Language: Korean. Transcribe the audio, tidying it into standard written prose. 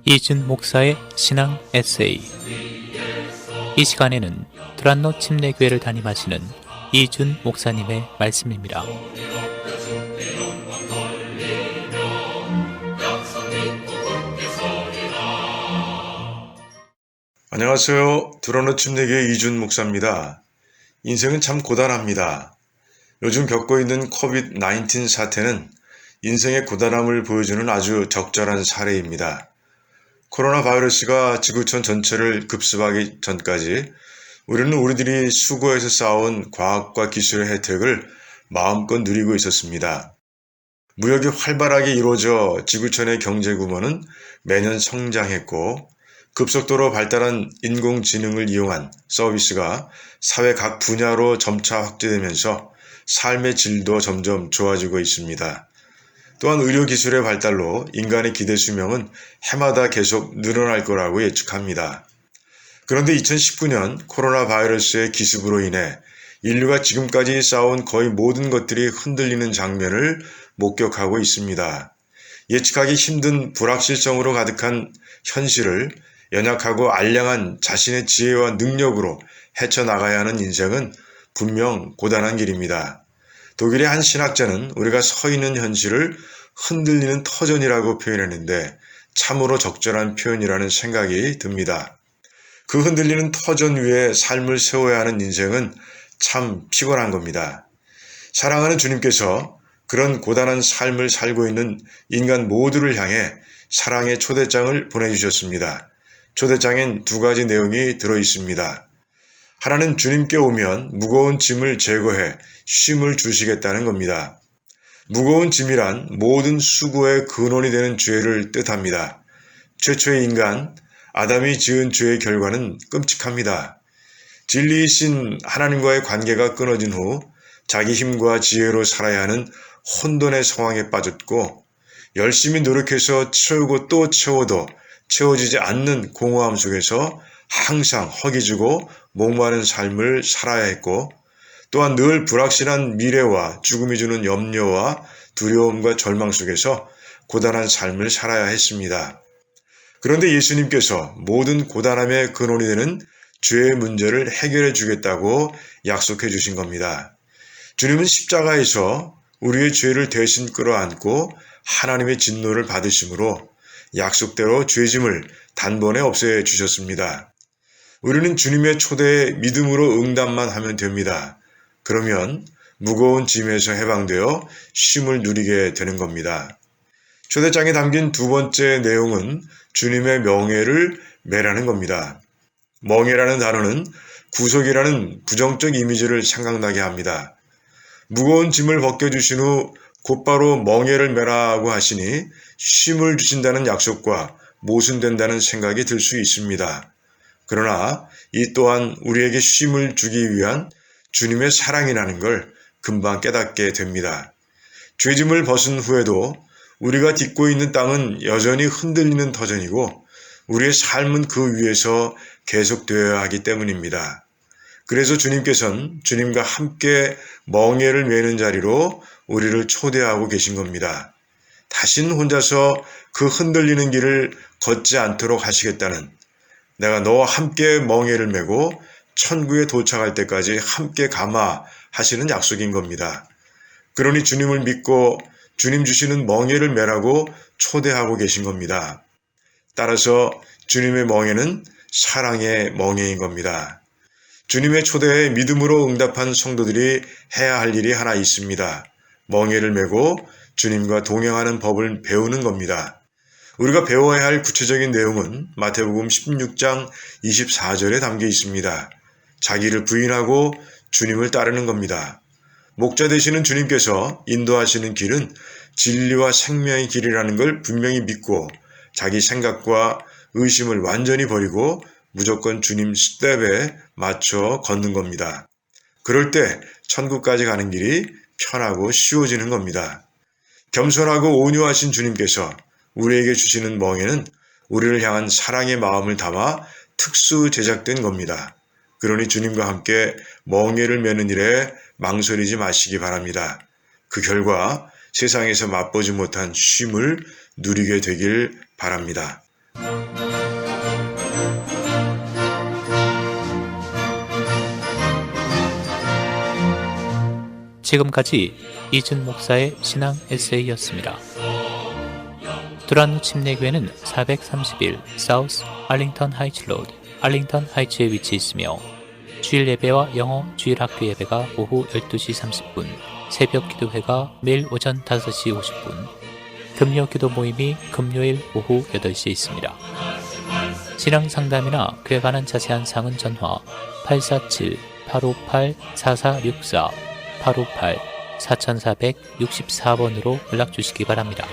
이준 목사의 신앙 에세이. 이 시간에는 드란노 침례교회를 담임하시는 이준 목사님의 말씀입니다. 안녕하세요. 드란노 침례교회 이준 목사입니다. 인생은 참 고단합니다. 요즘 겪고 있는 코비드-19 사태는 인생의 고단함을 보여주는 아주 적절한 사례입니다. 코로나 바이러스가 지구촌 전체를 급습하기 전까지 우리는 우리들이 수고해서 쌓아온 과학과 기술의 혜택을 마음껏 누리고 있었습니다. 무역이 활발하게 이루어져 지구촌의 경제 규모는 매년 성장했고, 급속도로 발달한 인공지능을 이용한 서비스가 사회 각 분야로 점차 확대되면서 삶의 질도 점점 좋아지고 있습니다. 또한 의료기술의 발달로 인간의 기대 수명은 해마다 계속 늘어날 거라고 예측합니다. 그런데 2019년 코로나 바이러스의 기습으로 인해 인류가 지금까지 쌓아온 거의 모든 것들이 흔들리는 장면을 목격하고 있습니다. 예측하기 힘든 불확실성으로 가득한 현실을 연약하고 알량한 자신의 지혜와 능력으로 헤쳐나가야 하는 인생은 분명 고단한 길입니다. 독일의 한 신학자는 우리가 서 있는 현실을 흔들리는 터전이라고 표현했는데 참으로 적절한 표현이라는 생각이 듭니다. 그 흔들리는 터전 위에 삶을 세워야 하는 인생은 참 피곤한 겁니다. 사랑하는 주님께서 그런 고단한 삶을 살고 있는 인간 모두를 향해 사랑의 초대장을 보내주셨습니다. 초대장엔 두 가지 내용이 들어있습니다. 하나는 주님께 오면 무거운 짐을 제거해 쉼을 주시겠다는 겁니다. 무거운 짐이란 모든 수고의 근원이 되는 죄를 뜻합니다. 최초의 인간, 아담이 지은 죄의 결과는 끔찍합니다. 진리이신 하나님과의 관계가 끊어진 후 자기 힘과 지혜로 살아야 하는 혼돈의 상황에 빠졌고, 열심히 노력해서 채우고 또 채워도 채워지지 않는 공허함 속에서 항상 허기지고 목마른 삶을 살아야 했고, 또한 늘 불확실한 미래와 죽음이 주는 염려와 두려움과 절망 속에서 고단한 삶을 살아야 했습니다. 그런데 예수님께서 모든 고단함의 근원이 되는 죄의 문제를 해결해 주겠다고 약속해 주신 겁니다. 주님은 십자가에서 우리의 죄를 대신 끌어안고 하나님의 진노를 받으심으로 약속대로 죄짐을 단번에 없애 주셨습니다. 우리는 주님의 초대에 믿음으로 응답만 하면 됩니다. 그러면 무거운 짐에서 해방되어 쉼을 누리게 되는 겁니다. 초대장에 담긴 두 번째 내용은 주님의 명예를 매라는 겁니다. 멍에라는 단어는 구속이라는 부정적 이미지를 생각나게 합니다. 무거운 짐을 벗겨주신 후 곧바로 멍에를 매라고 하시니 쉼을 주신다는 약속과 모순된다는 생각이 들 수 있습니다. 그러나 이 또한 우리에게 쉼을 주기 위한 주님의 사랑이라는 걸 금방 깨닫게 됩니다. 죄짐을 벗은 후에도 우리가 딛고 있는 땅은 여전히 흔들리는 터전이고 우리의 삶은 그 위에서 계속되어야 하기 때문입니다. 그래서 주님께서는 주님과 함께 멍에를 매는 자리로 우리를 초대하고 계신 겁니다. 다신 혼자서 그 흔들리는 길을 걷지 않도록 하시겠다는, 내가 너와 함께 멍에를 메고 천국에 도착할 때까지 함께 가마 하시는 약속인 겁니다. 그러니 주님을 믿고 주님 주시는 멍에를 매라고 초대하고 계신 겁니다. 따라서 주님의 멍에는 사랑의 멍에인 겁니다. 주님의 초대에 믿음으로 응답한 성도들이 해야 할 일이 하나 있습니다. 멍에를 메고 주님과 동행하는 법을 배우는 겁니다. 우리가 배워야 할 구체적인 내용은 마태복음 16장 24절에 담겨 있습니다. 자기를 부인하고 주님을 따르는 겁니다. 목자 되시는 주님께서 인도하시는 길은 진리와 생명의 길이라는 걸 분명히 믿고 자기 생각과 의심을 완전히 버리고 무조건 주님 스텝에 맞춰 걷는 겁니다. 그럴 때 천국까지 가는 길이 편하고 쉬워지는 겁니다. 겸손하고 온유하신 주님께서 우리에게 주시는 멍에는 우리를 향한 사랑의 마음을 담아 특수 제작된 겁니다. 그러니 주님과 함께 멍에를 매는 일에 망설이지 마시기 바랍니다. 그 결과 세상에서 맛보지 못한 쉼을 누리게 되길 바랍니다. 지금까지 이준 목사의 신앙 에세이였습니다. 두란노 침례교회는 431 사우스 알링턴 하이츠 로드, 알링턴 하이츠에 위치해 있으며 주일 예배와 영어 주일 학교 예배가 오후 12시 30분, 새벽 기도회가 매일 오전 5시 50분, 금요 기도 모임이 금요일 오후 8시에 있습니다. 신앙 상담이나 그에 관한 자세한 사항은 전화 847-858-4464, 858-4464번으로 연락 주시기 바랍니다.